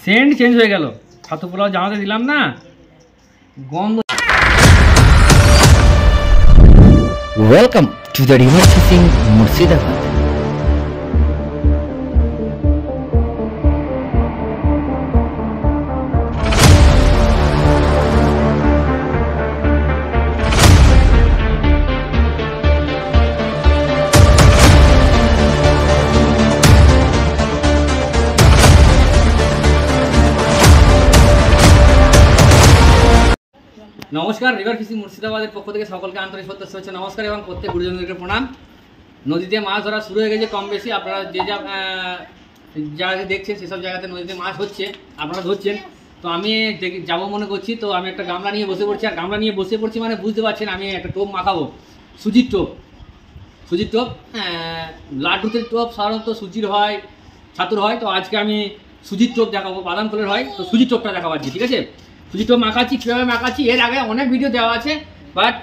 Saint change হয়ে গেল। ছাতু পোলাও জামাতে দিলাম না, গন্ধ। Welcome to the river fishing Murshidabad. নমস্কার, রিভার ফিশিং মুর্শিদাবাদের পক্ষ থেকে সকলকে আন্তরিক শুভেচ্ছা নমস্কার এবং প্রত্যেক গুরুজনদেরকে প্রণাম। নদীতে মাছ ধরা শুরু হয়ে গেছে কম বেশি। আপনারা যে জায়গায় দেখছেন সেসব জায়গাতে নদীতে মাছ হচ্ছে, আপনারা ধরছেন। তো আমি যাবো মনে করছি, তো আমি একটা গামলা নিয়ে বসে পড়ছি। আর গামলা নিয়ে বসে পড়ছি মানে বুঝতে পারছেন আমি একটা টোপ মাখাবো, সুজির টোপ। লাড্ডুতে টোপ সাধারণত সুজির হয়, ছাতুর হয়। তো আজকে আমি সুজির টোপ দেখাবো, বাদাম ফুলের হয়। তো সুজির টোপটা দেখাবো আজকে, ঠিক আছে? সুজি টোপ মাখাচ্ছি, কীভাবে মাখাচ্ছি এর আগে অনেক ভিডিও দেওয়া আছে, বাট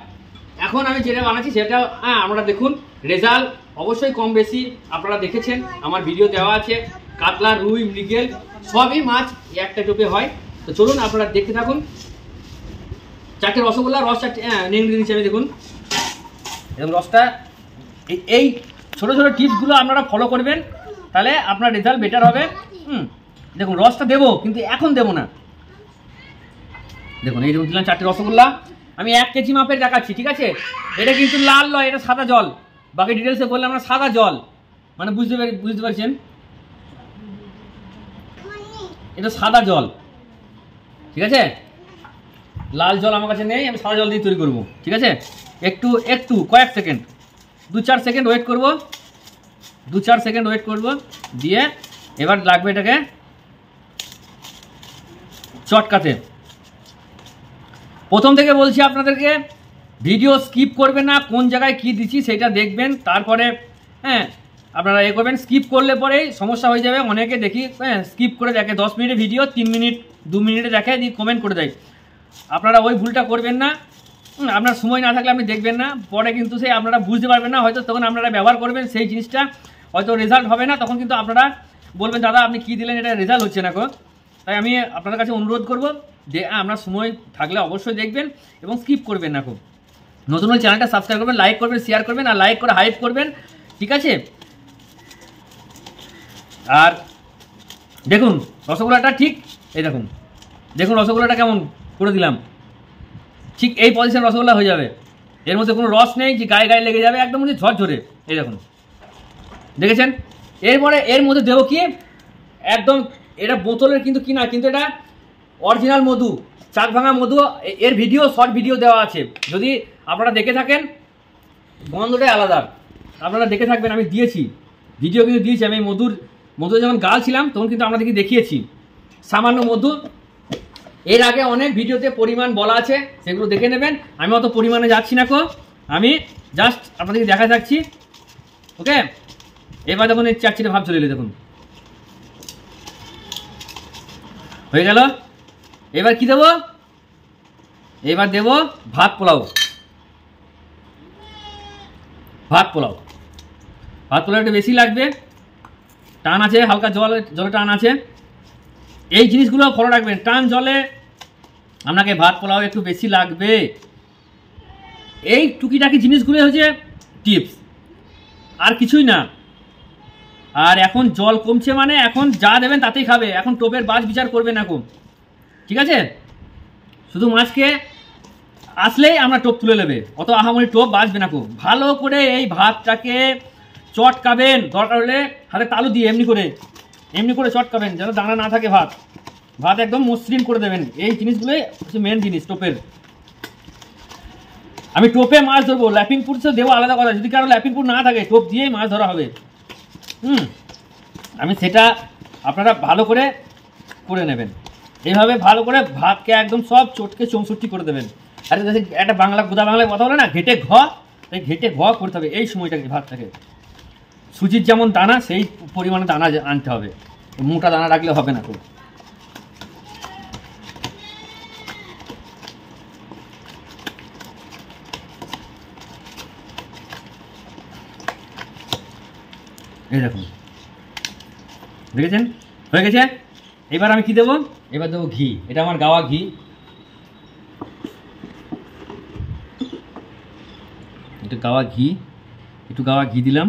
এখন আমি যেটা বানাচ্ছি সেটা আমরা দেখুন। রেজাল্ট অবশ্যই কম বেশি আপনারা দেখেছেন, আমার ভিডিও দেওয়া আছে। কাতলা, রুই, মৃগেল সবই মাছ একটা টোপে হয়। তো চলুন আপনারা দেখতে থাকুন। চারটে রসগোল্লা, রস চারটে নিয়ে দিচ্ছি আমি, দেখুন। এবং রসটা এই ছোটো ছোটো টিপসগুলো আপনারা ফলো করবেন, তাহলে আপনার রেজাল্ট বেটার হবে। দেখুন রসটা দেবো, কিন্তু এখন দেবো না। দেখুন এই দিলাম চারটে রসগোল্লা। আমি 1 কেজি মাপের দেখাচ্ছি, ঠিক আছে? এটা কিন্তু লাল নয়, এটা সাদা জল। বাকি ডিটেলসে বললাম আমরা সাদা জল, মানে বুঝতে পারছেন, এটা সাদা জল, ঠিক আছে? লাল জল আমার কাছে নেই, আমি সাদা জল দিয়ে তৈরি করবো, ঠিক আছে? একটু কয়েক সেকেন্ড, 2-4 সেকেন্ড ওয়েট করবো, 2-4 সেকেন্ড ওয়েট করবো। দিয়ে এবার লাগবে এটাকে চটকাতে। প্রথম থেকে বলছি আপনাদেরকে, ভিডিও স্কিপ করবেন না, কোন জায়গায় কি দিচ্ছি সেটা দেখবেন, তারপরে আপনারা করবেন। স্কিপ করলে পরেই সমস্যা হয়ে যাবে। অনেকে দেখি স্কিপ করে দেখে, 10 মিনিটের ভিডিও 3 মিনিট 2 মিনিটে দেখে, দিয়ে কমেন্ট করে দেয়। আপনারা ওই ভুলটা করবেন না। আপনার সময় না থাকলে আপনি দেখবেন না, পরে কিন্তু সেই আপনারা বুঝতে পারবেন না। হয়তো তখন আপনারা ব্যবহার করবেন সেই জিনিসটা, হয়তো রেজাল্ট হবে না। তখন কিন্তু আপনারা বলবেন, দাদা আপনি কী দিলেন, এটা রেজাল্ট হচ্ছে না। তাই আমি আপনাদের কাছে অনুরোধ করবো যে আপনার সময় থাকলে অবশ্যই দেখবেন এবং স্কিপ করবেন না। খুব নতুন হলে চ্যানেলটা সাবস্ক্রাইব করবেন, লাইক করবেন, শেয়ার করবেন, আর লাইক করে হাইপ করবেন, ঠিক আছে? আর দেখুন রসগোল্লাটা ঠিক এই দেখুন রসগোল্লাটা কেমন করে দিলাম, ঠিক এই পজিশন রসগোল্লা হয়ে যাবে। এর মধ্যে কোনো রস নেই যে গায়ে গায়ে লেগে যাবে, একদম হচ্ছে ঝরঝরে। এই দেখুন, দেখেছেন? এরপরে এর মধ্যে দেবো কি, একদম এটা বোতলের কিন্তু কিনা, কিন্তু এটা অরিজিনাল মধু, চাক ভাঙা মধু। এর ভিডিও, শর্ট ভিডিও দেওয়া আছে, যদি আপনারা দেখে থাকেন। গন্ধটাই আলাদা, আপনারা দেখে থাকবেন। আমি দিয়েছি ভিডিও, কিন্তু দিয়েছি আমি মধু যখন গাল ছিলাম তখন কিন্তু আপনাদেরকে দেখিয়েছি সামান্য মধু। এর আগে অনেক ভিডিওতে পরিমাণ বলা আছে, সেগুলো দেখে নেবেন। আমি অত পরিমাণে যাচ্ছি না, আমি জাস্ট আপনাদেরকে দেখা যাচ্ছি, ওকে? এবার দেখুন এই চারচিটা ভাব চলে এলো, দেখুন হয়ে গেল। এবার কি দেবো? এবার দেব ভাত পোলাও একটু বেশি লাগবে, টান আছে, হালকা জলে টান আছে। এই জিনিসগুলো ফলো রাখবেন, টান জলে আপনাকে ভাত পোলাও একটু বেশি লাগবে। এই টুকিটাকি জিনিসগুলো হচ্ছে টিপস, আর কিছুই না। আর এখন জল কমছে মানে এখন যা দেবেন তাতেই খাবে। এখন টোপের বাছ বিচার করবেন এখন, ঠিক আছে? শুধু মাছকে আসলেই আমরা টোপ তুলে নেবে, অত আহামরি টোপ বাঁচবে না। ভালো করে এই ভাতটাকে চটকাবেন, দরকার হলে হাতে তালু দিয়ে এমনি করে চটকাবেন, যেন দানা না থাকে। ভাত একদম মসৃণ করে দেবেন। এই জিনিসগুলোই হচ্ছে মেন জিনিস টোপের। আমি টোপে মাছ ধরবো, ল্যাপিং পুর দেবো আলাদা কথা। যদি কারো ল্যাপিং পুর না থাকে, টোপ দিয়েই মাছ ধরা হবে। আমি সেটা আপনারা ভালো করে নেবেন। এইভাবে ভালো করে ভাতকে একদম সব চটকে চৌষট্টি করে দেবেন। আর একটা গোদা বাংলায় কথা বলে না, ঘেটে ঘ করতে হবে এই সময়টাকে। ভাতটাকে সুজির যেমন দানা, সেই পরিমাণে দানা আনতে হবে, মোটা দানা রাখলে হবে না। এই দেখুন, দেখেছেন হয়ে গেছে। এবার আমি কি দেবো, এবার দেবো ঘি। এটা আমার গাওয়া ঘি, এটা গাওয়া ঘি, একটু গাওয়া ঘি দিলাম।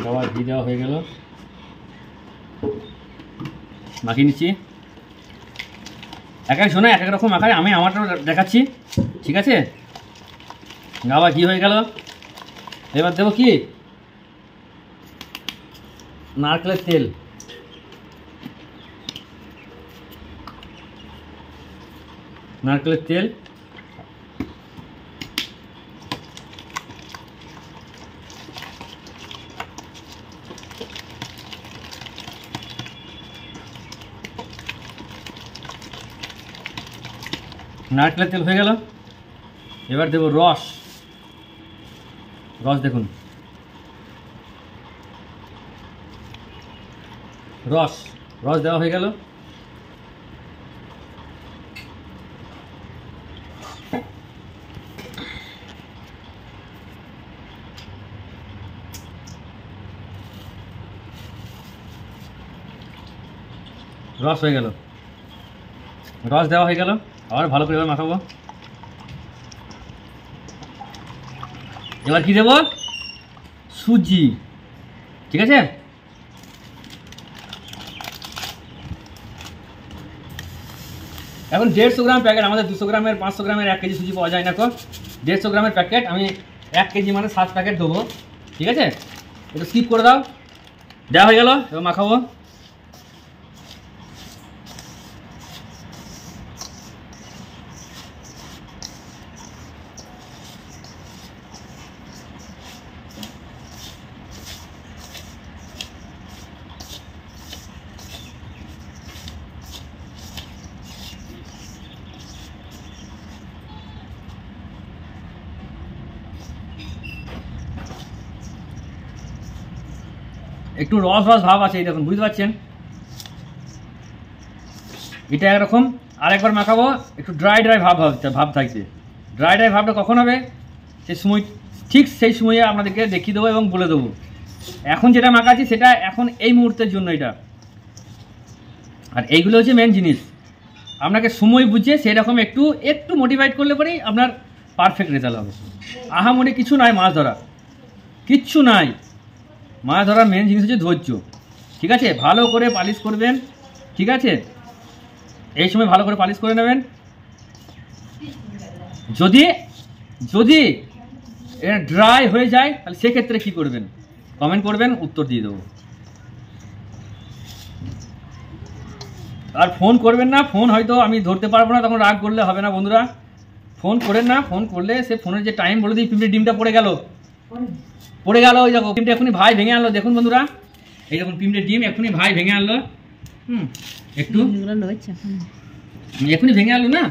গাওয়া ঘি দেওয়া হয়ে গেল, মাখিয়ে নিচ্ছি। এক এক জনে এক এক রকম মাখায়, আমি আমারটা দেখাচ্ছি, ঠিক আছে। গাওয়া ঘি হয়ে গেল, এবার দেবো কি নারকেলের তেল। নারকেলের তেল, নারকেলের তেল হয়ে গেল। এবার দেবো রস। রস দেখুন, রস রস দেওয়া হয়ে গেল। রস হয়ে গেল, রস দেওয়া হয়ে গেল। আবার ভালো করে এবার মাখাবো। এবার কি দেবো, সুজি, ঠিক আছে। এখন 150 গ্রাম প্যাকেট, আমাদের 200 গ্রামের 500 গ্রামের 1 কেজি সুজি পাওয়া যায় না। 150 গ্রামের প্যাকেট, আমি 1 কেজি মানে 7 প্যাকেট দেবো, ঠিক আছে। এটা স্কিপ করে দাও। দেওয়া হয়ে গেল, এবার মাখাবো। একটু রস রস ভাব আছে, এই দেখুন, বুঝতে পারছেন। এটা একরকম। আরেকবার মাখাবো, একটু ড্রাই ড্রাই ভাব থাকছে। ড্রাই ড্রাই ভাবটা কখন হবে, সেই সময়, ঠিক সেই সময়ে আপনাদেরকে দেখিয়ে দেবো এবং বলে দেবো। এখন যেটা মাখাচ্ছি সেটা এখন এই মুহূর্তের জন্য এটা। আর এইগুলো হচ্ছে মেন জিনিস। আপনাকে সময় বুঝে সেরকম একটু একটু মোটিভেট করলে পরেই আপনার পারফেক্ট রেজাল্ট হবে। আহামরি কিছু নাই মাছ ধরা, কিচ্ছু নাই। মাছ ধরার মেন জিনিস হচ্ছে ধৈর্য, ঠিক আছে। ভালো করে পালিশ করবেন, ঠিক আছে। এই সময় ভালো করে পালিশ করে নেবেন। যদি যদি এটা ড্রাই হয়ে যায় তাহলে সেক্ষেত্রে কী করবেন কমেন্ট করবেন, উত্তর দিয়ে দেবো। আর ফোন করবেন না, ফোন হয়তো আমি ধরতে পারবো না, তখন রাগ করলে হবে না বন্ধুরা। ফোন করেন না, ফোন করলে সে ফোনের যে টাইম বলে দিই, পিঁপড়ের ডিমটা পড়ে গেল, ওই দেখো ডিমটা এখনই ভাই ভেঙে আনলো। দেখুন বন্ধুরা, এই দেখুন পিঁপড়ের ডিম এখনই ভাই ভেঙে আনলো। একটু এখনই ভেঙে আনলো না,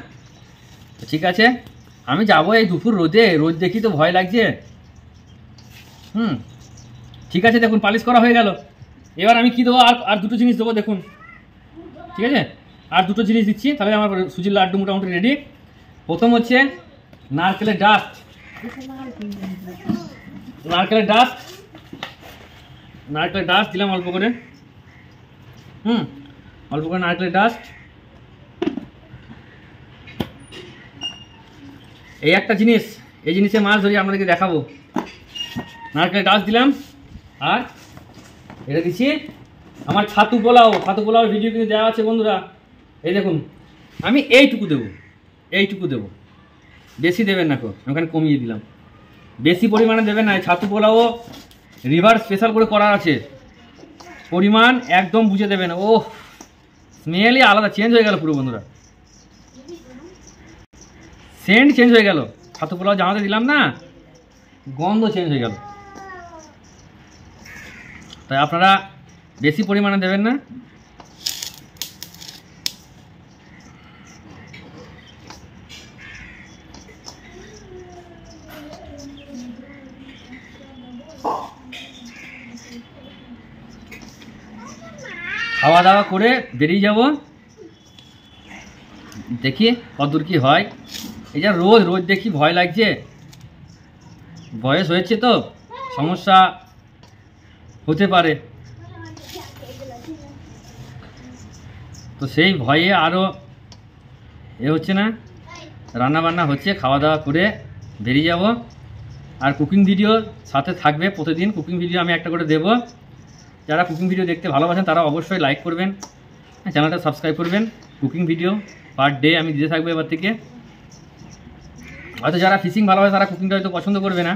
ঠিক আছে। আমি যাবো এই দুপুর রোদে, রোদ দেখি তো ভয় লাগছে। ঠিক আছে, দেখুন পালিশ করা হয়ে গেল। এবার আমি কি দেবো, আর দুটো জিনিস দেবো, দেখুন, ঠিক আছে। আর দুটো জিনিস দিচ্ছি, তাহলে আমার সুজির লাড্ডু মোটামুটি রেডি। প্রথম হচ্ছে নারকেলের ডাস্ট। নারকেলের ডাস্ট দিলাম অল্প করে, অল্প করে নারকেলের ডাস্ট। এই একটা জিনিস, এই জিনিসে মাছ ধরি আপনাদেরকে দেখাবো। নারকেলের ডাস্ট দিলাম, আর এটা দিচ্ছি আমার ছাতু পোলাও ভিডিও কিন্তু দেওয়া আছে বন্ধুরা। এই দেখুন, আমি এইটুকু দেবো, বেশি দেবেন না, ওখানে কমিয়ে দিলাম। বেশি পরিমাণে দেবেন না, ছাতু পোলাও রিভার স্পেশাল করে করা আছে, পরিমাণ একদম বুঝে দেবেন। ও স্মেলই আলাদা, চেঞ্জ হয়ে গেল পুরো বন্ধুরা, সেন্ট চেঞ্জ হয়ে গেল। ছাতু পোলাও জামাতে দিলাম না, গন্ধ চেঞ্জ হয়ে গেল। তাই আপনারা বেশি পরিমাণে দেবেন না। খাওয়া দাওয়া করে বেরিয়ে যাব, দেখি কতদূর কি হয়। এই যা রোজ দেখি ভয় লাগছে, বয়স হয়েছে তো, সমস্যা হতে পারে, তো সেই ভয়ে আরও হচ্ছে না, রান্না বান্না হচ্ছে, খাওয়া দাওয়া করে বেরিয়ে যাব। আর কুকিং ভিডিও সাথে থাকবে, প্রতিদিন কুকিং ভিডিও আমি একটা করে দেবো। যারা কুকিং ভিডিও দেখতে ভালোবাসেন তারা অবশ্যই লাইক করবেন, চ্যানেলটা সাবস্ক্রাইব করবেন। কুকিং ভিডিও পার ডে আমি দিতে থাকবো এবার থেকে। হয়তো যারা ফিশিং ভালোবাসে তারা কুকিংটা হয়তো পছন্দ করবে না,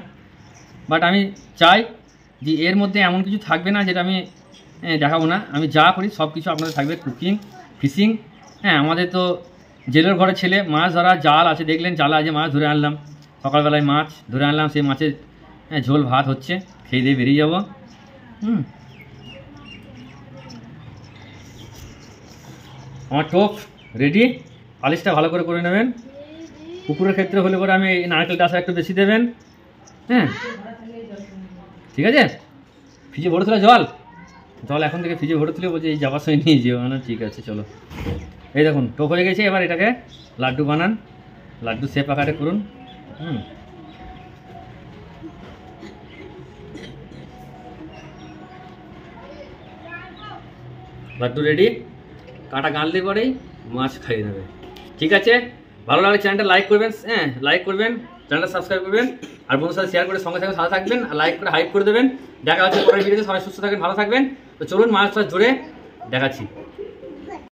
বাট আমি চাই যে এর মধ্যে এমন কিছু থাকবে না যেটা আমি দেখাবো না। আমি যা করি সব কিছু আপনাদের থাকবে, কুকিং, ফিশিং। হ্যাঁ, আমাদের তো জেলের ঘরে ছেলে, মাছ ধরা জাল আছে, দেখলেন জাল আছে, মাছ ধরে আনলাম, সকালবেলায় মাছ ধরে আনলাম, সেই মাছের ঝোল ভাত হচ্ছে, খেয়ে দিয়ে বেরিয়ে যাব। আমার টোপ রেডি, পালিশটা ভালো করে নেবেন। কুকুরের ক্ষেত্রে হলে পরে আমি নারকেলটা আসা একটু বেশি দেবেন। হ্যাঁ, ঠিক আছে। ফ্রিজে ভরে তোলা জল এখন থেকে ফ্রিজে ভরে তুলে বলছে এই যাবার সময় নিয়ে যেও। না, ঠিক আছে চলো। এই দেখুন টোপ হয়ে গেছে, এবার এটাকে লাড্ডু বানান, লাড্ডু শেপ আকারে করুন। লাড্ডু রেডি, কাটা গানলে পরেই মাছ খাইয়ে নেবে। ঠিক আছে, ভালো লাগলে চ্যানেলটা লাইক করবেন, হ্যাঁ লাইক করবেন, চ্যানেলটা সাবস্ক্রাইব করবেন, আর বন্ধুর সাথে শেয়ার করে সঙ্গে সঙ্গে সাথে থাকবেন, আর লাইক করে হাইপ করে দেবেন। দেখা হচ্ছে পরের ভিডিওতে। সবাই সুস্থ থাকবেন, ভালো থাকবেন। তো চলুন মাছ ধরে দেখাচ্ছি।